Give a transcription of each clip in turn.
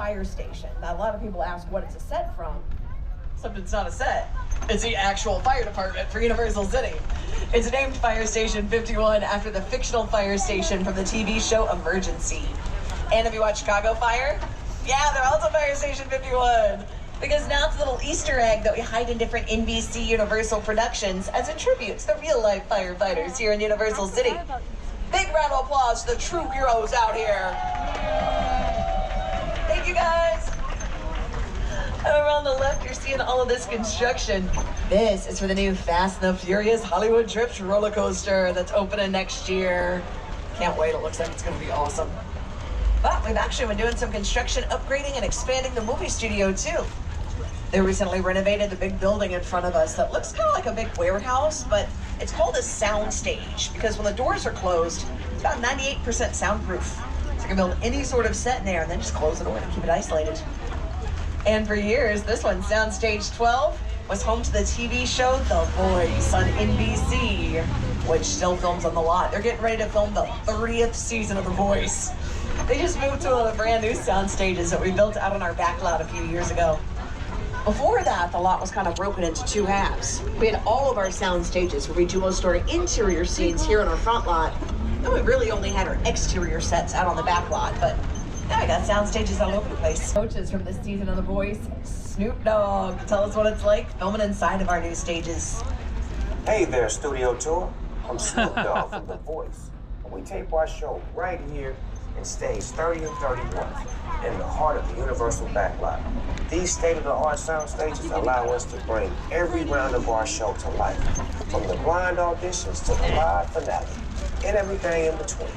fire station that a lot of people ask what it's a set from. Except it's not a set. It's the actual fire department for Universal City. It's named Fire Station 51 after the fictional fire station from the TV show Emergency. And have you watched Chicago Fire? Yeah, they're also Fire Station 51. Because now it's a little Easter egg that we hide in different NBCUniversal productions as a tribute to the real-life firefighters here in Universal City. Big round of applause to the true heroes out here. Thank you, guys. Over on the left, you're seeing all of this construction. This is for the new Fast and the Furious Hollywood Trips roller coaster that's opening next year. Can't wait, it looks like it's gonna be awesome. But we've actually been doing some construction, upgrading and expanding the movie studio too. They recently renovated the big building in front of us that looks kind of like a big warehouse, but it's called a sound stage because when the doors are closed, it's about 98% soundproof. So you can build any sort of set in there and then just close the door and keep it isolated. And for years, this one, Soundstage 12, was home to the TV show The Voice on NBC, which still films on the lot. They're getting ready to film the 30th season of The Voice. They just moved to one of the brand new sound stages that we built out on our backlot a few years ago. Before that, the lot was kind of broken into two halves. We had all of our sound stages where we do most of our interior scenes here in our front lot. And we really only had our exterior sets out on the back lot, but now we got sound stages all over the place. Coaches from this season of The Voice, Snoop Dogg. Tell us what it's like filming inside of our new stages. Hey there, studio tour. I'm Snoop Dogg from The Voice. And we tape our show right here in stage 30 and 31 in the heart of the Universal Backlot. These state-of-the-art sound stages allow us to bring every round of our show to life, from the blind auditions to the live finale, and everything in between.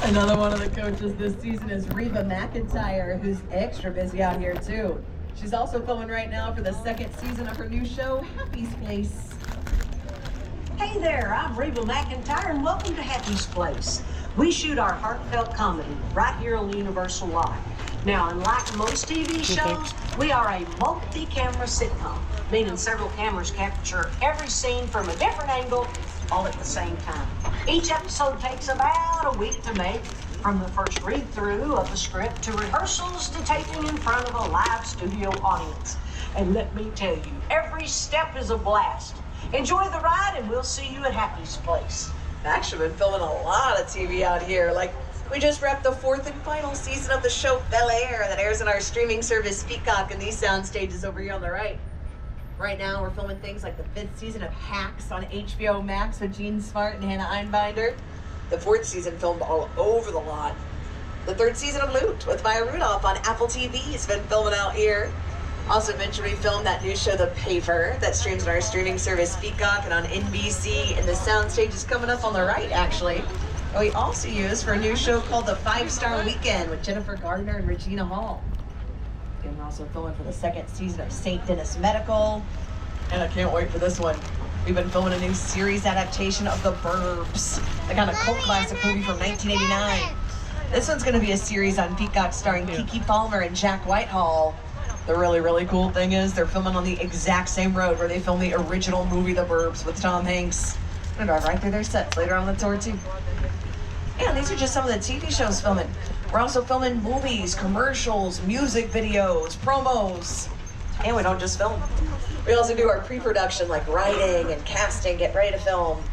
Another one of the coaches this season is Reba McEntire, who's extra busy out here too. She's also filming right now for the second season of her new show, Happy's Place. Hey there, I'm Reba McEntire and welcome to Happy's Place. We shoot our heartfelt comedy right here on the Universal lot. Now, unlike most TV shows, we are a multi-camera sitcom, meaning several cameras capture every scene from a different angle all at the same time. Each episode takes about a week to make, from the first read-through of the script to rehearsals to taping in front of a live studio audience. And let me tell you, every step is a blast. Enjoy the ride and we'll see you at Happy's Place. I've actually been filming a lot of TV out here. Like, we just wrapped the 4th and final season of the show Bel Air that airs on our streaming service Peacock and these sound stages over here on the right. Right now, we're filming things like the 5th season of Hacks on HBO Max with Gene Smart and Hannah Einbinder. The 4th season filmed all over the lot. The 3rd season of Loot with Maya Rudolph on Apple TV has been filming out here. Also mentioned we filmed that new show, The Paver, that streams on our streaming service Peacock and on NBC, and the soundstage is coming up on the right, actually. And we also used for a new show called The 5-Star Weekend with Jennifer Gardner and Regina Hall. And we're also filming for the 2nd season of St. Denis Medical. And I can't wait for this one. We've been filming a new series adaptation of The Burbs, the kind of cult classic movie from 1989. This one's going to be a series on Peacock starring Keke Palmer and Jack Whitehall. The really, really cool thing is they're filming on the exact same road where they filmed the original movie The Burbs with Tom Hanks. I'm gonna drive right through their sets later on the tour too. And these are just some of the TV shows filming. We're also filming movies, commercials, music videos, promos. And we don't just film. We also do our pre-production like writing and casting, get ready to film.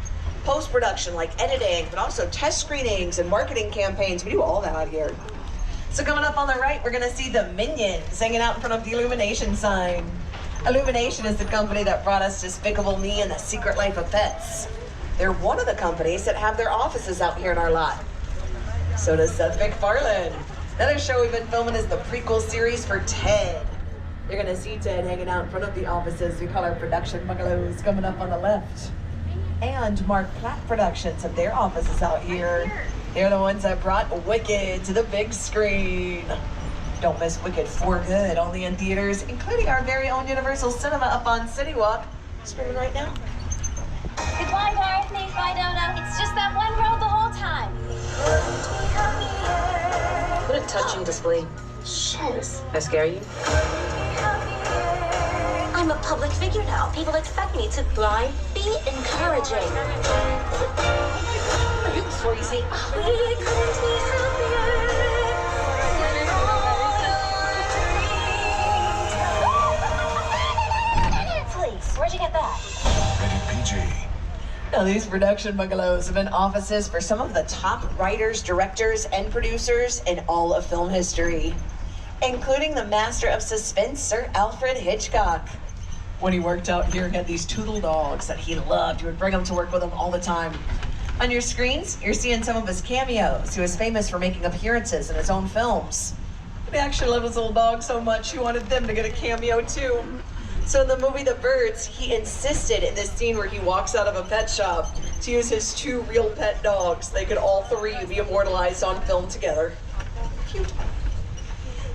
Post-production like editing, but also test screenings and marketing campaigns. We do all that out here. So coming up on the right, we're gonna see the Minions hanging out in front of the Illumination sign. Illumination is the company that brought us Despicable Me and The Secret Life of Pets. They're one of the companies that have their offices out here in our lot. So does Seth MacFarlane. Another show we've been filming is the prequel series for Ted. You're gonna see Ted hanging out in front of the offices we call our production bungalows coming up on the left. And Mark Platt Productions have their offices out here. They're the ones that brought Wicked to the big screen. Don't miss Wicked for good, only in theaters, including our very own Universal Cinema up on City Walk, streaming right now. Goodbye, Dorothy. Bye, Dodo. It's just that one road the whole time. What a touching display. Shiz. I scare you? I'm a public figure now. People expect me to Lie? be encouraging. Are you crazy? We couldn't be happier. energy. Now, these production bungalows have been offices for some of the top writers, directors, and producers in all of film history, including the master of suspense, Sir Alfred Hitchcock. When he worked out here, he had these Toodle dogs that he loved. He would bring them to work with him all the time. On your screens, you're seeing some of his cameos. He was famous for making appearances in his own films. He actually loved his little dog so much, he wanted them to get a cameo too. So in the movie The Birds, he insisted in this scene where he walks out of a pet shop to use his 2 real pet dogs. They could all 3 be immortalized on film together. Cute.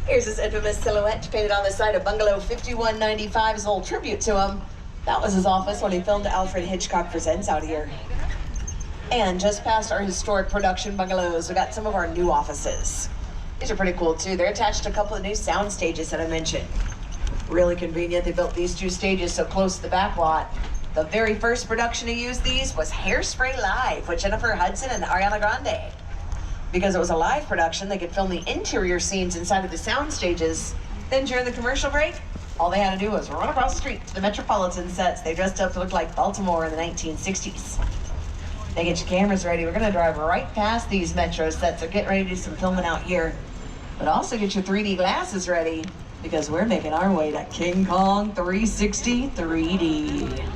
Here's his infamous silhouette painted on the side of Bungalow 5195 as a little tribute to him. That was his office when he filmed Alfred Hitchcock Presents out here. And just past our historic production bungalows, we got some of our new offices. These are pretty cool too. They're attached to a couple of new sound stages that I mentioned. Really convenient. They built these 2 stages so close to the Backlot. The very first production to use these was Hairspray Live with Jennifer Hudson and Ariana Grande. Because it was a live production, they could film the interior scenes inside of the sound stages. Then during the commercial break, all they had to do was run across the street to the Metropolitan sets. They dressed up to look like Baltimore in the 1960s. They get your cameras ready. We're gonna drive right past these Metro sets. So get ready to do some filming out here. But also get your 3D glasses ready because we're making our way to King Kong 360 3D.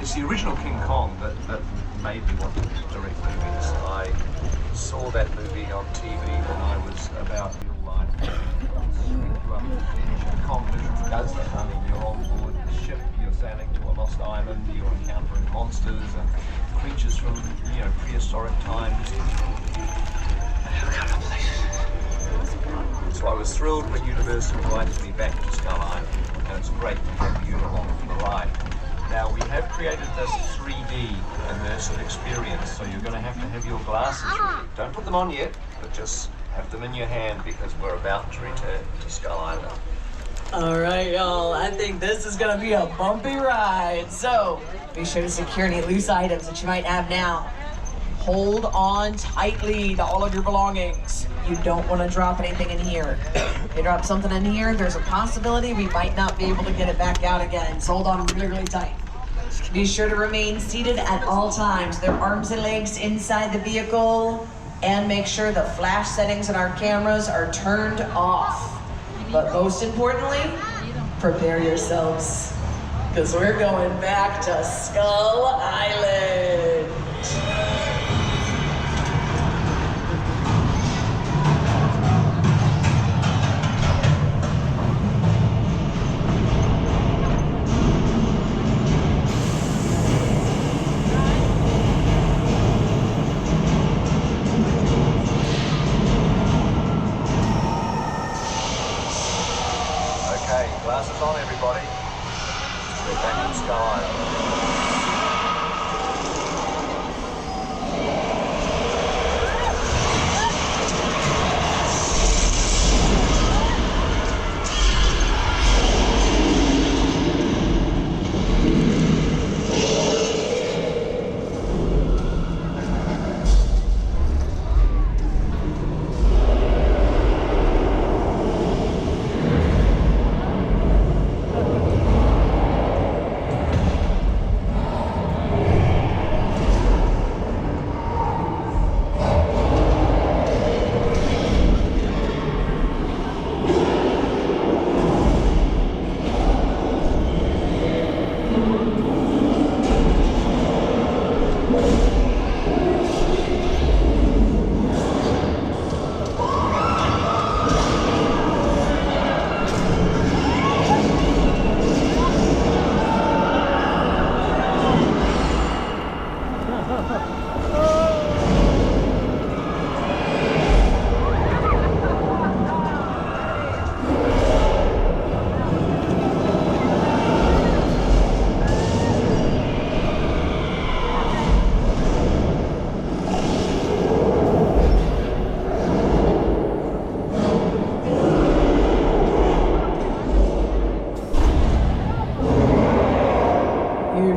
It's the original King Kong that made me want to direct movies. I saw that movie on TV when I was about real life. King Kong literally does that. I mean, you're on board the ship, you're sailing to a lost island, you're encountering monsters and creatures from, prehistoric times. So I was thrilled when Universal invited me back to Skull Island, and it's great to have you along for the ride. Now, we have created this 3D immersive experience, so you're going to have your glasses ready. Don't put them on yet, but just have them in your hand because we're about to return to Skull Island. All right, y'all, I think this is gonna be a bumpy ride. So be sure to secure any loose items that you might have now. Hold on tightly to all of your belongings. You don't want to drop anything in here. If you drop something in here, there's a possibility we might not be able to get it back out again. So hold on really, really tight. Be sure to remain seated at all times. Their arms and legs inside the vehicle. And make sure the flash settings on our cameras are turned off. But most importantly, prepare yourselves, because we're going back to Skull Island. Glasses on, everybody. We're back in Skull Island.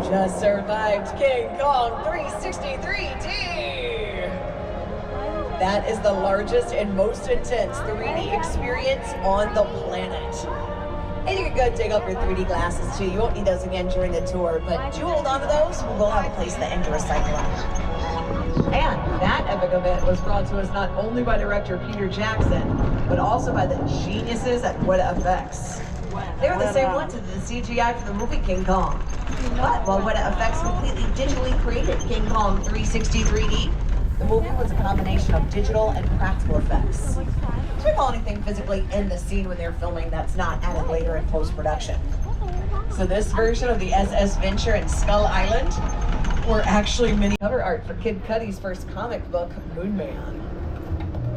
Just survived King Kong 363D. That is the largest and most intense 3D experience on the planet. And you can go dig up your 3D glasses too. You won't need those again during the tour, but do hold on to those. We'll have a place that end to recycle them. And that epic event was brought to us not only by director Peter Jackson, but also by the geniuses at Weta Effects. They were the same ones that did the CGI for the movie King Kong. But while Weta Effects completely digitally created King Kong 360 3D, the movie was a combination of digital and practical effects. So we call anything physically in the scene when they're filming that's not added later in post-production. So this version of the SS Venture and Skull Island were actually mini cover art for Kid Cudi's first comic book, Moon Man.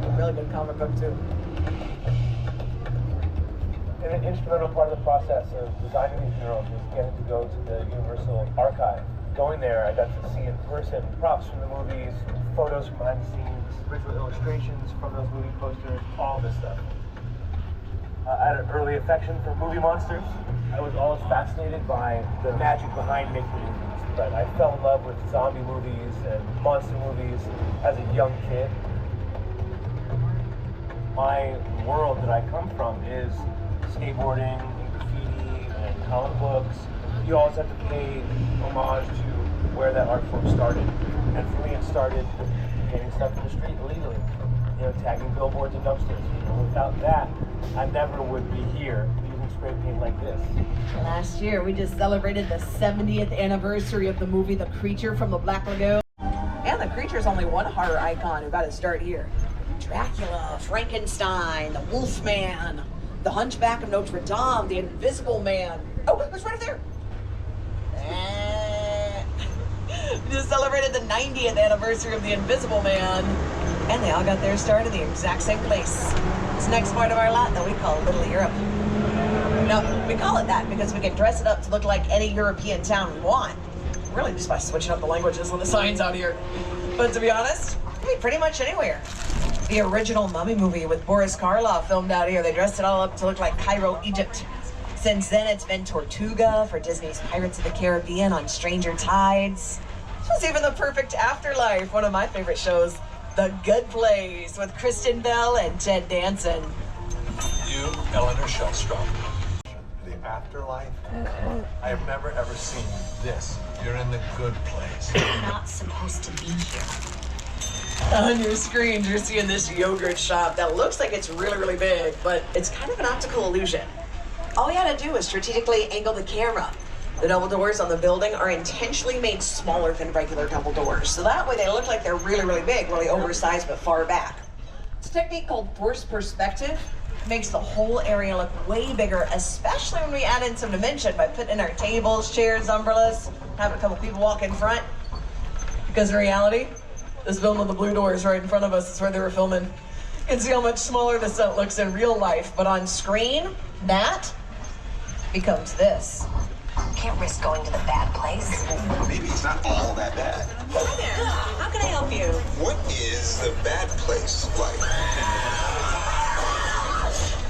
A really good comic book too. An instrumental part of the process of designing these murals was getting to go to the Universal archive. Going there, I got to see in person props from the movies, photos from behind the scenes, visual illustrations from those movie posters, all this stuff. I had an early affection for movie monsters. I was always fascinated by the magic behind making movies, but I fell in love with zombie movies and monster movies as a young kid. My world that I come from is skateboarding and graffiti and comic books. You always have to pay homage to where that art form started. And for me, it started getting stuff in the street illegally. You know, tagging billboards and dumpsters. You know, without that, I never would be here using spray paint like this. Last year, we just celebrated the 70th anniversary of the movie The Creature from the Black Lagoon. And The Creature's only one horror icon who got his start here. Dracula, Frankenstein, the Wolfman, the Hunchback of Notre Dame, the Invisible Man. Oh, it's right there. We just celebrated the 90th anniversary of the Invisible Man. And they all got their start in the exact same place. This next part of our lot that we call Little Europe. Now, we call it that because we can dress it up to look like any European town we want. Really just by switching up the languages on the signs out here. But to be honest, I mean pretty much anywhere. The original Mummy movie with Boris Karloff filmed out here. They dressed it all up to look like Cairo, Egypt. Since then, it's been Tortuga for Disney's Pirates of the Caribbean on Stranger Tides. This was even The Perfect Afterlife, one of my favorite shows. The Good Place with Kristen Bell and Ted Danson. You, Eleanor Shellstrom. The afterlife? I have never ever seen this. You're in the good place. You're not supposed to be here. On your screens, you're seeing this yogurt shop that looks like it's really, really big, but it's kind of an optical illusion. All you had to do is strategically angle the camera. The double doors on the building are intentionally made smaller than regular double doors, so that way they look like they're really, really big, really oversized, but far back. It's a technique called forced perspective. It makes the whole area look way bigger, especially when we add in some dimension by putting in our tables, chairs, umbrellas, having a couple people walk in front. Because in reality, this building with the blue doors right in front of us is where they were filming. You can see how much smaller the set looks in real life, but on screen, that becomes this. Can't risk going to the bad place. Maybe it's not all that bad. Hi there. How can I help you? What is the bad place like?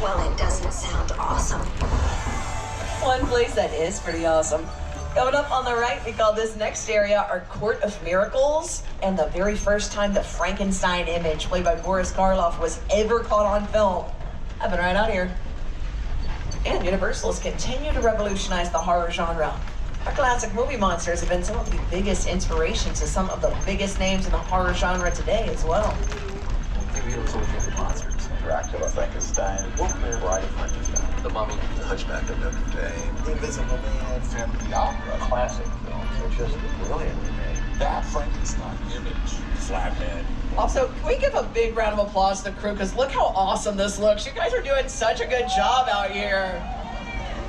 Well, it doesn't sound awesome. One place that is pretty awesome. Coming up on the right, we call this next area our Court of Miracles, and the very first time the Frankenstein image played by Boris Karloff was ever caught on film happened right out here. And Universal has continued to revolutionize the horror genre. Our classic movie monsters have been some of the biggest inspirations to some of the biggest names in the horror genre today as well. Maybe you'll look at the monsters. Dracula, Frankenstein, Wolfman, Bride of Frankenstein, The Mummy, The Hunchback of Notre Dame, The Invisible Man, Phantom of the Opera. Classic films are just brilliantly made. That Frankenstein image, Flathead. Also, can we give a big round of applause to the crew? Because look how awesome this looks. You guys are doing such a good job out here.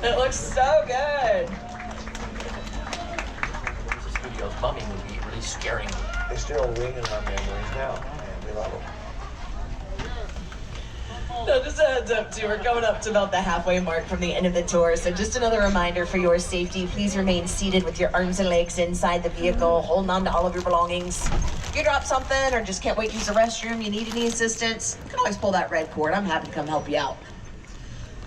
It looks so good. The studio's Mummy movie really scaring me. They still ring in our memories now, and we love them. So just a heads up too, we're coming up to about the halfway mark from the end of the tour. So just another reminder for your safety, please remain seated with your arms and legs inside the vehicle, holding on to all of your belongings. If you drop something or just can't wait to use the restroom, you need any assistance, you can always pull that red cord. I'm happy to come help you out.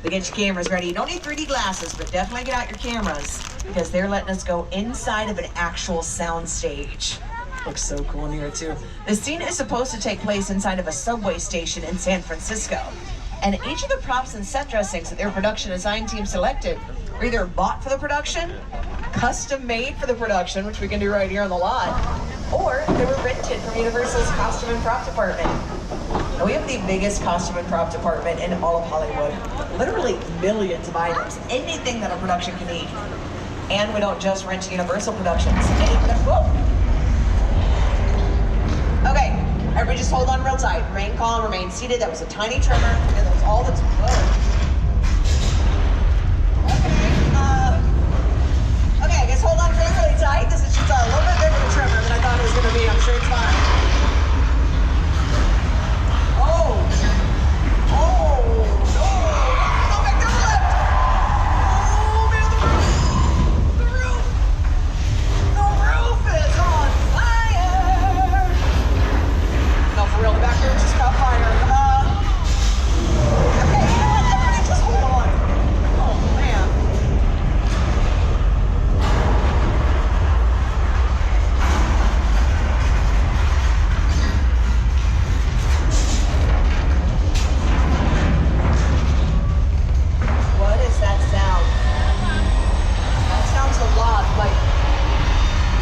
To get your cameras ready, you don't need 3D glasses, but definitely get out your cameras because they're letting us go inside of an actual sound stage. Looks so cool in here too. The scene is supposed to take place inside of a subway station in San Francisco. And each of the props and set dressings that their production design team selected were either bought for the production, custom made for the production, which we can do right here on the lot, or they were rented from Universal's costume and prop department. Now we have the biggest costume and prop department in all of Hollywood. Literally millions of items, anything that a production can need. And we don't just rent Universal Productions. Okay, everybody just hold on real tight. Remain calm, remain seated. That was a tiny tremor, and that was all that's... Okay, I guess hold on really, really tight. This is just a little bit bigger of a tremor than I thought it was going to be. I'm sure it's fine. Oh! Oh! No! Go back to the left! Oh, man, the roof! The roof! The roof is on fire! No, for real, the back roof just caught fire. Okay, you know what? Everybody just hold on. Oh, man. What is that sound? That sounds a lot like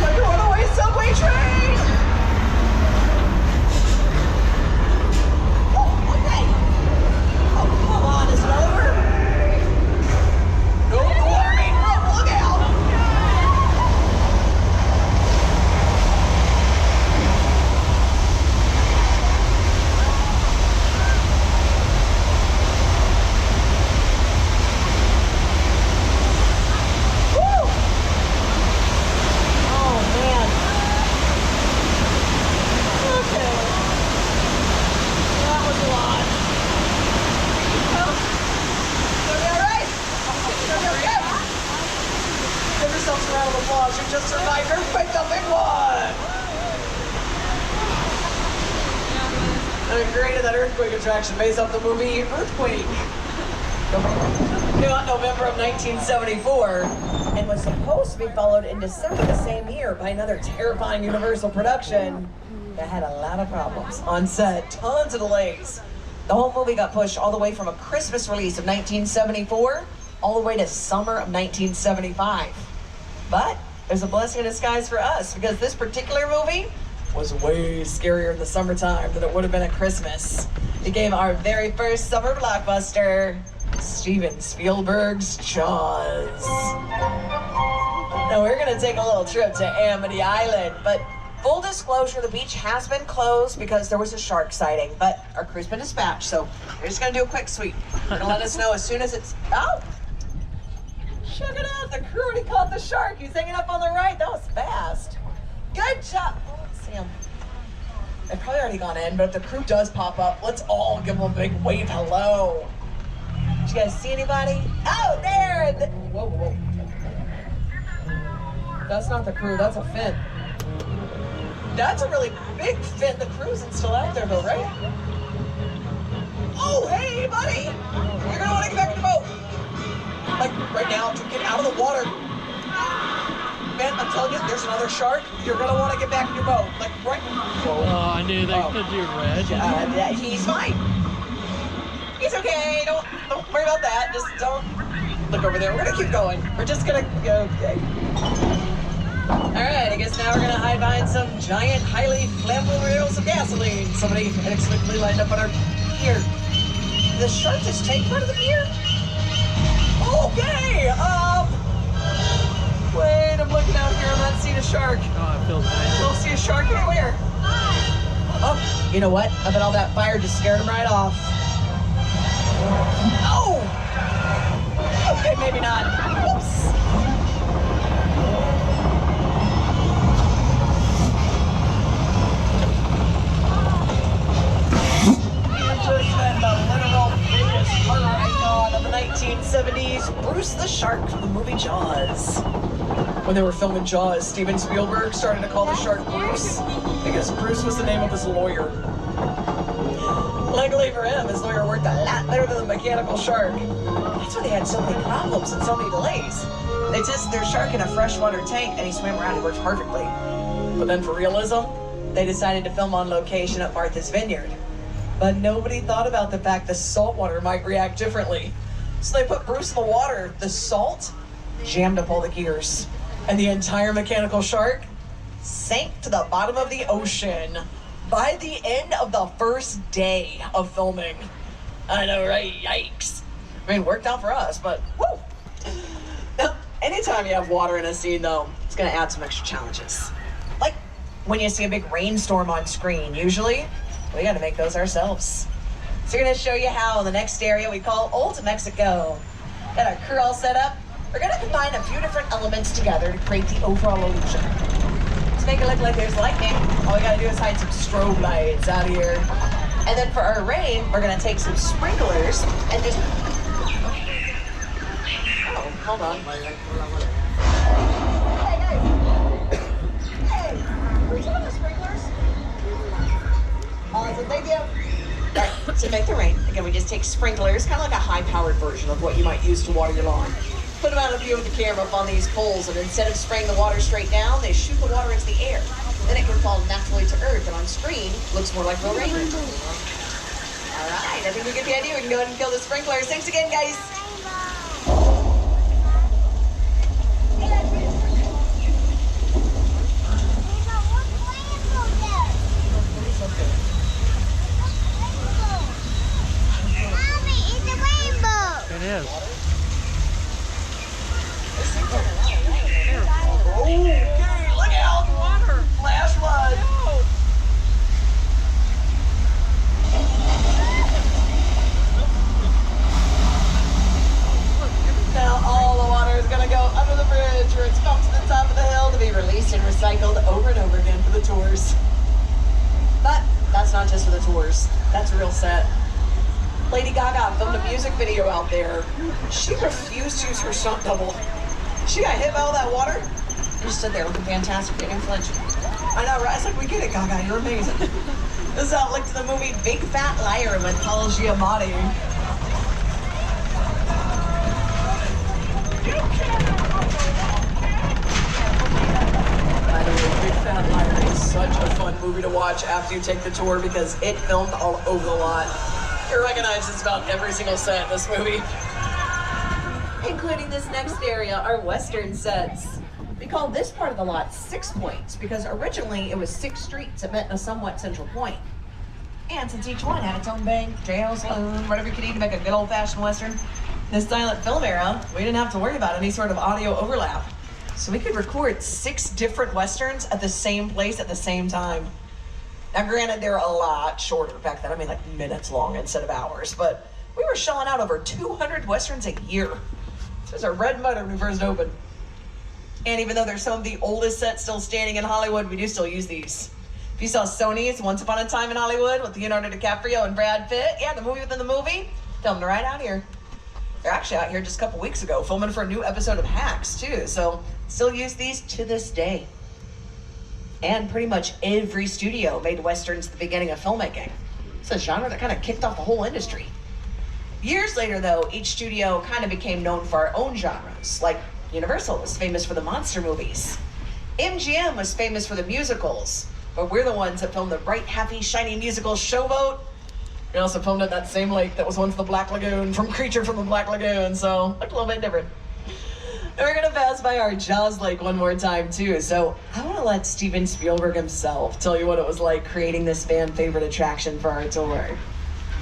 a runaway subway train! Oh, okay. Oh, come on, is it over? No warning! Look out! Woo! Oh, man. Okay. That was a lot. Gonna be all right. Gonna be okay. Give yourselves a round of applause. You just survived earthquake, the big one. I created that earthquake attraction based off the movie Earthquake. Came out in November of 1974 and was supposed to be followed in December the same year by another terrifying Universal production that had a lot of problems on set, tons of delays. The whole movie got pushed all the way from a Christmas release of 1974 all the way to summer of 1975. But there's a blessing in disguise for us because this particular movie was way scarier in the summertime than it would have been at Christmas. It gave our very first summer blockbuster, Steven Spielberg's Jaws. Now we're gonna take a little trip to Amity Island, but full disclosure, the beach has been closed because there was a shark sighting, but our crew's been dispatched, so we're just gonna do a quick sweep. They're gonna let us know as soon as it's, oh! Check it out, the crew already caught the shark. He's hanging up on the right, that was fast. Good job. Oh, Sam. They've probably already gone in, but if the crew does pop up, let's all give them a big wave hello. Did you guys see anybody? Oh, there! Whoa, whoa, whoa. That's not the crew, that's a fin. That's a really big fin. The crew isn't still out there though, right? Oh, hey, buddy! You're gonna wanna get back in the boat. Like, right now, to get out of the water. Man, I'm telling you, there's another shark. You're gonna wanna get back in your boat. Like, right. Whoa. Oh, I knew they could do red. Yeah, he's fine. He's okay. Don't worry about that. Just don't look over there. We're gonna keep going. We're just gonna go. Okay. All right. I guess now we're gonna hide behind some giant, highly flammable barrels of gasoline. Somebody inexplicably lined up on our pier. Did the shark just take part of the pier? Okay. Wait. I'm looking out here. I'm not seeing a shark. Oh, it feels nice. Don't see a shark anywhere. Oh, you know what? I bet all that fire just scared him right off. Oh! Okay, maybe not. Oops. You just met the literal biggest horror icon of the 1970s, Bruce the Shark from the movie Jaws. When they were filming Jaws, Steven Spielberg started to call the shark Bruce because Bruce was the name of his lawyer. Luckily for him, his lawyer worked a lot better than the mechanical shark. That's why they had so many problems and so many delays. They tested their shark in a freshwater tank and he swam around and worked perfectly. But then for realism, they decided to film on location at Martha's Vineyard. But nobody thought about the fact the salt water might react differently. So they put Bruce in the water. The salt jammed up all the gears. And the entire mechanical shark sank to the bottom of the ocean by the end of the first day of filming. I know, right? Yikes. I mean, it worked out for us, but woo! Now, anytime you have water in a scene, though, it's going to add some extra challenges. Like when you see a big rainstorm on screen, usually we got to make those ourselves. So we're going to show you how in the next area we call Old Mexico. Got our crew all set up. We're going to combine a few different elements together to create the overall illusion. To make it look like there's lightning, all we got to do is hide some strobe lights out here. And then for our rain, we're going to take some sprinklers and just... Oh, hold on. Hey, guys. Hey, were you on the sprinklers? Awesome, thank you. Right, to make the rain, again, we just take sprinklers, kind of like a high-powered version of what you might use to water your lawn. Put them out of view of the camera up on these poles, and instead of spraying the water straight down, they shoot the water into the air. Then it can fall naturally to earth, and on screen, looks more like real rain. All right, I think we get the idea. We can go ahead and kill the sprinklers. Thanks again, guys. It is. Okay, look out! Water! Flash flood! Now all the water is gonna go under the bridge where it's pumped to the top of the hill to be released and recycled over and over again for the tours. But that's not just for the tours. That's a real set. Lady Gaga filmed a music video out there. She refused to use her stunt double. She got hit by all that water. Just stood there looking fantastic, didn't flinch. I know, right? It's like, we get it, Gaga, you're amazing. This is how it looked in the movie Big Fat Liar with Paul Giamatti. By the way, Big Fat Liar is such a fun movie to watch after you take the tour because it filmed all over the lot. You recognize just about every single set in this movie. Including this next area, our Western sets. We call this part of the lot 6 points because originally it was 6 streets that met in a somewhat central point. And since each one had its own bank, jail, saloon, whatever you could eat to make a good old-fashioned Western, in this silent film era, we didn't have to worry about any sort of audio overlap. So we could record 6 different Westerns at the same place at the same time. Now granted, they're a lot shorter back then. I mean, like minutes long instead of hours, but we were shelling out over 200 Westerns a year. This was our bread and butter when we first opened. And even though they're some of the oldest sets still standing in Hollywood, we do still use these. If you saw Sony's Once Upon a Time in Hollywood with Leonardo DiCaprio and Brad Pitt, yeah, the movie within the movie, filmed right out here. They're actually out here just a couple weeks ago, filming for a new episode of Hacks, too. So, still use these to this day. And pretty much every studio made Westerns at the beginning of filmmaking. It's a genre that kind of kicked off the whole industry. Years later, though, each studio kind of became known for our own genres. Like, Universal was famous for the monster movies. MGM was famous for the musicals. But we're the ones that filmed the bright, happy, shiny musical Showboat. We also filmed at that same lake that was once the Black Lagoon from Creature from the Black Lagoon, so looked a little bit different. And we're gonna pass by our Jaws Lake one more time too, so I wanna let Steven Spielberg himself tell you what it was like creating this fan favorite attraction for our tour.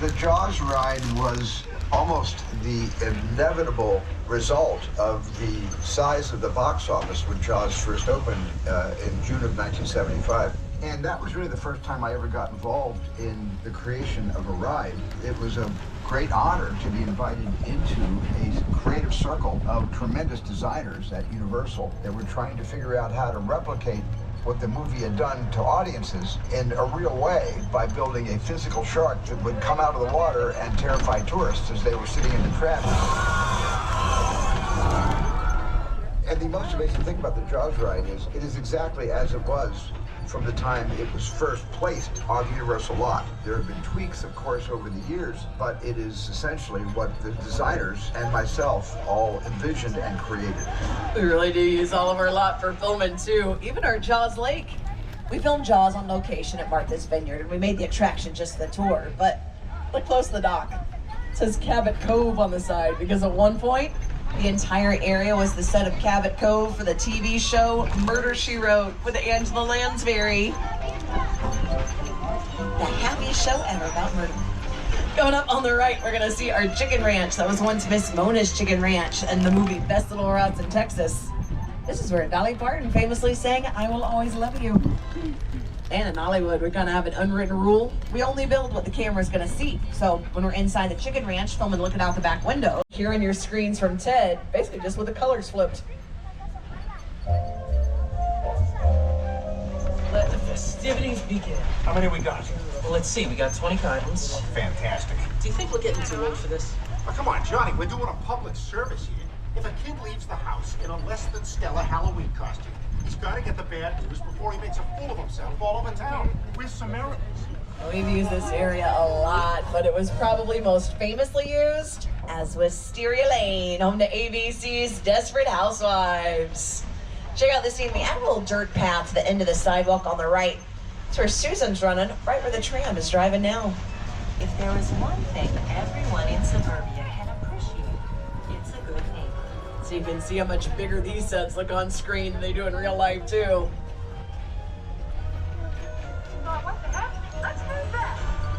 The Jaws ride was almost the inevitable result of the size of the box office when Jaws first opened in June of 1975. And that was really the first time I ever got involved in the creation of a ride. It was a great honor to be invited into a creative circle of tremendous designers at Universal that were trying to figure out how to replicate what the movie had done to audiences in a real way by building a physical shark that would come out of the water and terrify tourists as they were sitting in the tram. And the most amazing thing about the Jaws ride is it is exactly as it was from the time it was first placed on the Universal lot. There have been tweaks, of course, over the years, but it is essentially what the designers and myself all envisioned and created. We really do use all of our lot for filming too, even our Jaws Lake. We filmed Jaws on location at Martha's Vineyard, and we made the attraction just the tour, but look close to the dock. It says Cabot Cove on the side, because at one point, the entire area was the set of Cabot Cove for the TV show Murder, She Wrote with Angela Lansbury. The happiest show ever about murder. Going up on the right, we're gonna see our chicken ranch that was once Miss Mona's Chicken Ranch in the movie Best Little Routes in Texas. This is where Dolly Parton famously sang, "I Will Always Love You." And in Hollywood, we kind of have an unwritten rule. We only build what the camera's gonna see. So when we're inside the chicken ranch, filming looking out the back window, here on your screens from Ted, basically just with the colors flipped. Let the festivities begin. How many we got? Well, let's see. We got 20 cartons. Fantastic. Do you think we're getting too old for this? Oh, come on, Johnny, we're doing a public service here. If a kid leaves the house in a less than stellar Halloween costume, he's got to get the bad news before he makes a fool of himself all over town. We're Samaritans. We've used this area a lot, but it was probably most famously used as Wisteria Lane, home to ABC's Desperate Housewives. Check out this scene. We add a little dirt path to the end of the sidewalk on the right. It's where Susan's running, right where the tram is driving now. If there was one thing everyone in suburbia can appreciate, it's a good neighbor. So you can see how much bigger these sets look on screen than they do in real life, too.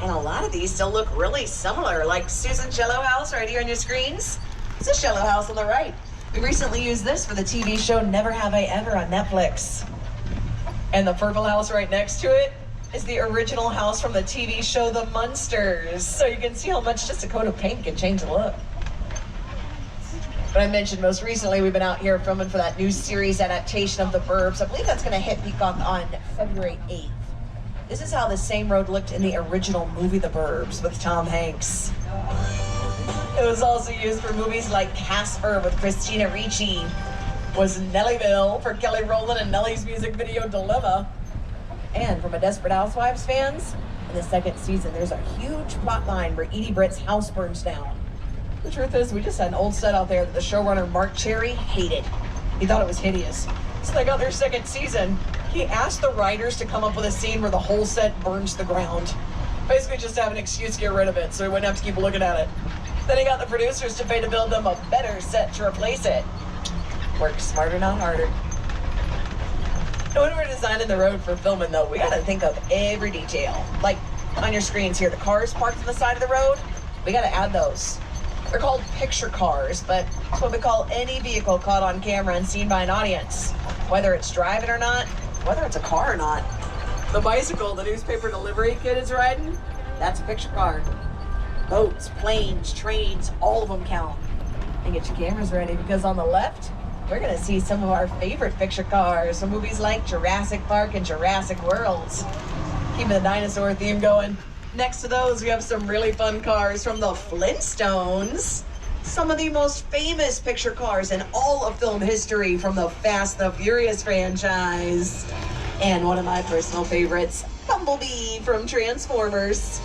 And a lot of these still look really similar, like Susan's Yellow House right here on your screens. It's a Yellow House on the right. We recently used this for the TV show Never Have I Ever on Netflix. And the purple house right next to it is the original house from the TV show The Munsters. So you can see how much just a coat of paint can change the look. But I mentioned most recently we've been out here filming for that new series adaptation of The Burbs. I believe that's going to hit Peacock on February 8th. This is how the same road looked in the original movie The Burbs with Tom Hanks. It was also used for movies like Casper with Christina Ricci, was Nellyville for Kelly Rowland and Nelly's music video Dilemma. And from a Desperate Housewives fans, in the second season, there's a huge plot line where Edie Britt's house burns down. The truth is, we just had an old set out there that the showrunner Mark Cherry hated. He thought it was hideous. So they got their second season. He asked the writers to come up with a scene where the whole set burns to the ground. Basically just to have an excuse to get rid of it so he wouldn't have to keep looking at it. Then he got the producers to pay to build them a better set to replace it. Work smarter, not harder. And when we're designing the road for filming, though, we gotta think of every detail. Like on your screens here, the cars parked on the side of the road, we gotta add those. They're called picture cars, but it's what we call any vehicle caught on camera and seen by an audience. Whether it's driving or not, whether it's a car or not. The bicycle the newspaper delivery kid is riding, that's a picture car. Boats, planes, trains, all of them count. And get your cameras ready, because on the left, we're gonna see some of our favorite picture cars from movies like Jurassic Park and Jurassic World. Keeping the dinosaur theme going. Next to those, we have some really fun cars from the Flintstones. Some of the most famous picture cars in all of film history from the Fast and the Furious franchise. And one of my personal favorites, Bumblebee from Transformers.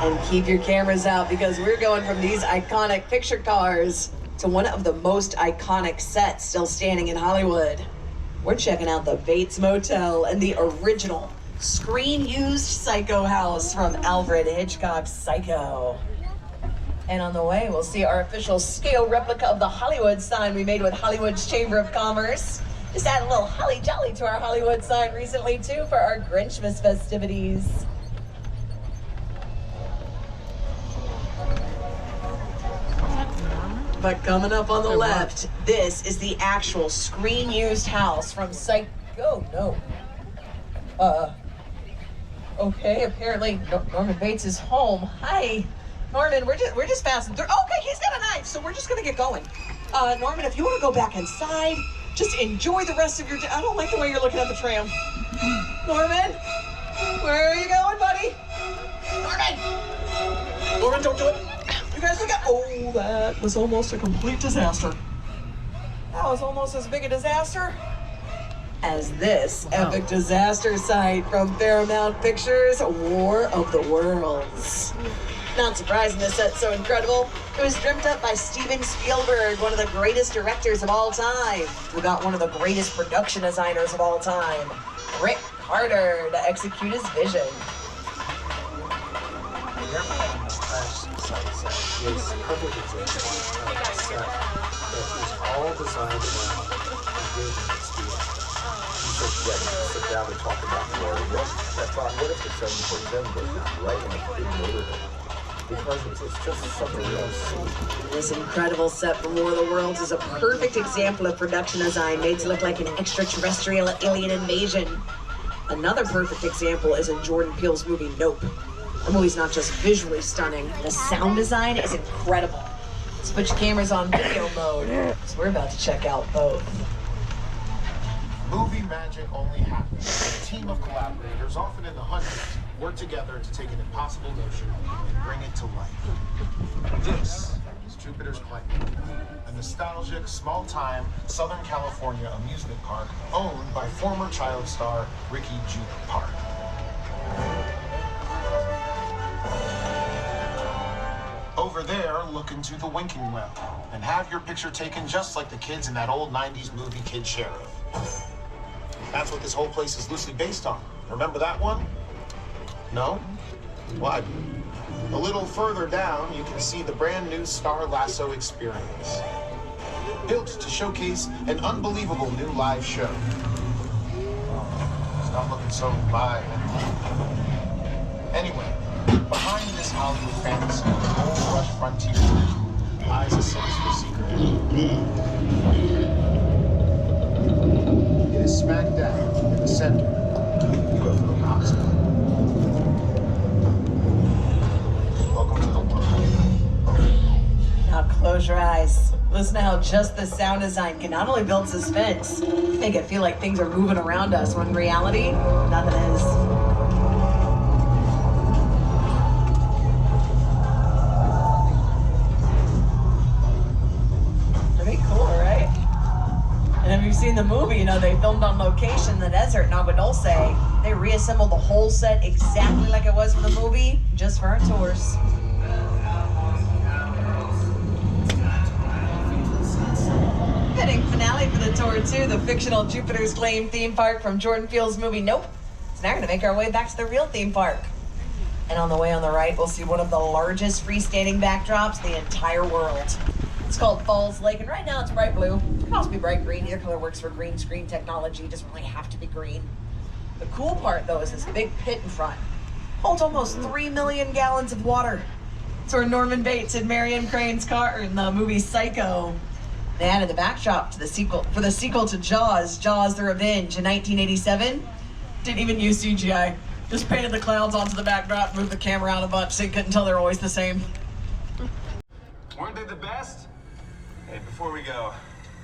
And keep your cameras out, because we're going from these iconic picture cars to one of the most iconic sets still standing in Hollywood. We're checking out the Bates Motel and the original screen-used Psycho house from Alfred Hitchcock's Psycho. And on the way, we'll see our official scale replica of the Hollywood sign we made with Hollywood's Chamber of Commerce. Just add a little holly jolly to our Hollywood sign recently, too, for our Grinchmas festivities. But coming up on the left, this is the actual screen-used house from Psycho. No. Okay, apparently Norman Bates is home. Hi, Norman. We're just passing through. Okay, he's got a knife, so we're just gonna get going. Norman, if you want to go back inside, just enjoy the rest of your day. I don't like the way you're looking at the tram. Norman, where are you going, buddy? Norman, don't do it. You guys look at. Oh, that was almost a complete disaster. That was almost as big a disaster as this epic disaster site from Paramount Pictures' War of the Worlds. Not surprising this set's so incredible. It was dreamt up by Steven Spielberg, one of the greatest directors of all time, who got one of the greatest production designers of all time, Rick Carter, to execute his vision. The airplane crash site is a perfect example of a set that is all designed around engaging experience. You said, yeah, sit down and talk about war. What if the 747 goes down right in a big neighborhood? Because it's just something you don't see. This incredible set from War of the Worlds is a perfect example of production design made to look like an extraterrestrial alien invasion. Another perfect example is in Jordan Peele's movie Nope. The movie's not just visually stunning, the sound design is incredible. Let's put your cameras on video mode, so we're about to check out both. Movie magic only happens when a team of collaborators, often in the hundreds, work together to take an impossible notion and bring it to life. This is Jupiter's Claim, a nostalgic, small-time Southern California amusement park owned by former child star Ricky Juke Park. Over there, look into the winking well and have your picture taken just like the kids in that old 90s movie Kid Sheriff. That's what this whole place is loosely based on. Remember that one? No? What? A little further down, you can see the brand new Star Lasso experience. Built to showcase an unbelievable new live show. It's not looking so live anymore. Anyway, behind this Hollywood fantasy, the gold rush frontier lies a sinister secret. It is smack dab in the center of the hospital. Welcome to the world. Now close your eyes. Listen to how just the sound design can not only build suspense, make it feel like things are moving around us, when in reality, nothing is. And if you've seen the movie, you know, they filmed on location in the desert in Agua Dulce. They reassembled the whole set exactly like it was from the movie, just for our tours. Fitting finale for the tour, too, the fictional Jupiter's Claim theme park from Jordan Peele's movie Nope. So now we're going to make our way back to the real theme park. And on the way on the right, we'll see one of the largest freestanding backdrops in the entire world. It's called Falls Lake, and right now it's bright blue. It can also be bright green. Either color works for green screen technology. It doesn't really have to be green. The cool part, though, is this big pit in front. Holds almost 3 million gallons of water. It's where Norman Bates and Marion Crane's car in the movie Psycho. They added the backdrop to the sequel to Jaws, Jaws the Revenge in 1987. Didn't even use CGI. Just painted the clouds onto the backdrop, moved the camera out a bunch so you couldn't tell they're always the same. Weren't they the best? Hey, before we go,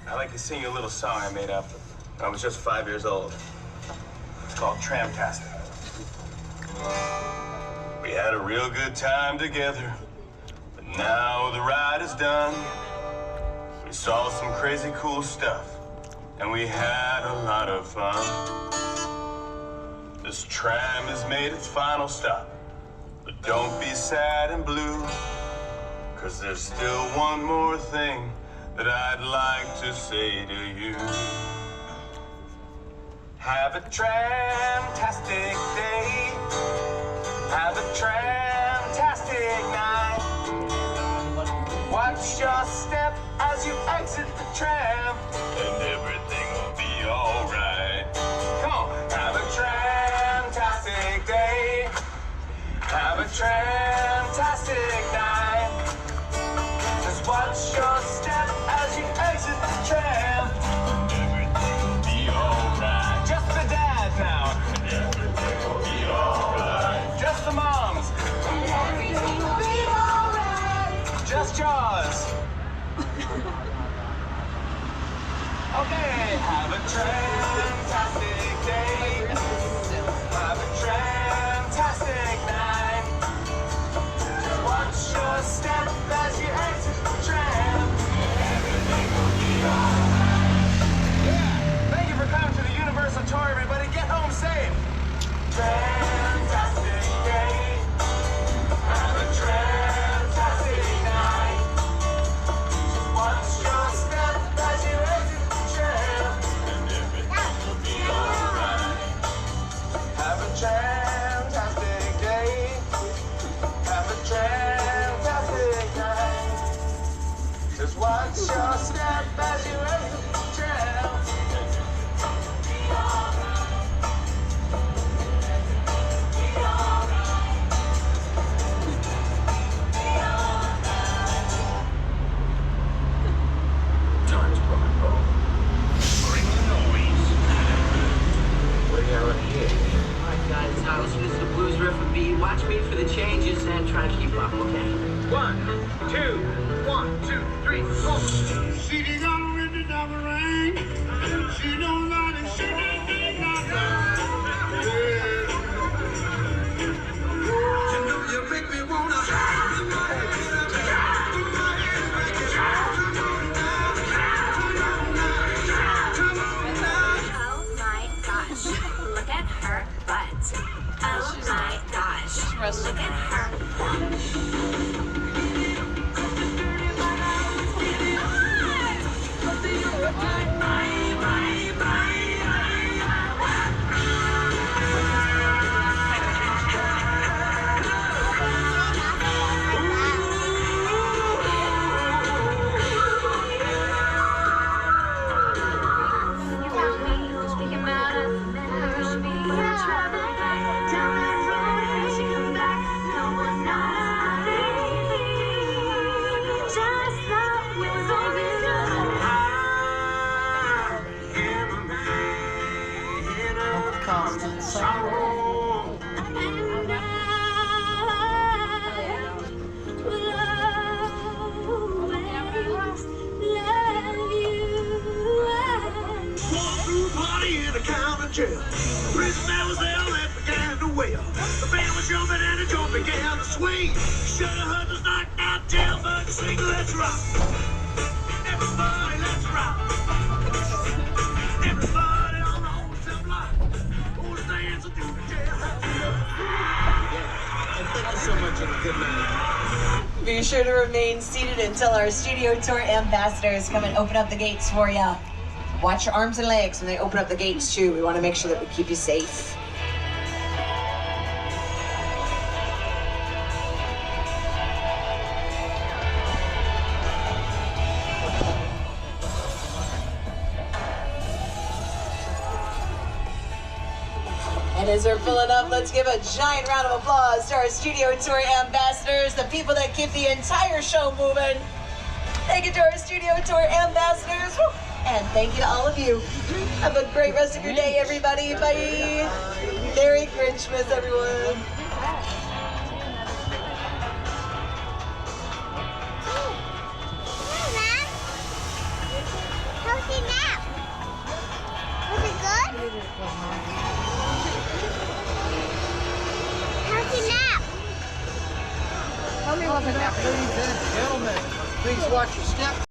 I'd like to sing you a little song I made up. I was just 5 years old. It's called Tramtastic. We had a real good time together, but now the ride is done. We saw some crazy cool stuff, and we had a lot of fun. This tram has made its final stop, but don't be sad and blue, 'cause there's still one more thing that I'd like to say to you. Have a tramtastic day. Have a tramtastic night. Watch your step as you exit the tram, and everything will be alright. Come on, have a tramtastic day. Have a tramtastic night. Just watch your step as you exit the tram, and everything will be alright. Just the dads now, and everything will be alright. Just the moms, and everything will be alright. Just Jaws. Okay, have a tramtastic day. Have a tramtastic night. Just watch your step as you exit the tram. Everything will be alright. Yeah, thank you for coming to the Universal Watch your step as you exit the tram. Time's rock and roll. Bring the noise. What do you already hear? Alright, guys, listen, this is the blues riff with B. Watch me for the changes and try and keep up, okay? 1, 2, 1, 2, 3, 4. She got written down the rain. She don't know that she didn't You know you make me wanna Oh my gosh, look at her butt. Oh my gosh, look at her Constant sorrow. party in a county jail. The prisoner was there that began to wail. The band was jumping and the joint began to swing. Should have heard the knocked out jailbird sing, let's rock. Everybody, let's rock. Everybody on the whole cell block. Who's dancing through the jailhouse? And thank you so much and good night. Be sure to remain seated until our studio tour ambassadors come and open up the gates for you. Watch your arms and legs when they open up the gates too. We want to make sure that we keep you safe. And as they're filling up, let's give a giant round of applause to our studio tour ambassadors, the people that keep the entire show moving. Thank you to our studio tour ambassadors. Woo! And thank you to all of you. Have a great rest of your day, everybody. Bye. Merry Christmas, everyone. healthy nap. Was it good? Healthy nap. Tell me what the nap. Ladies and gentlemen, please watch your step.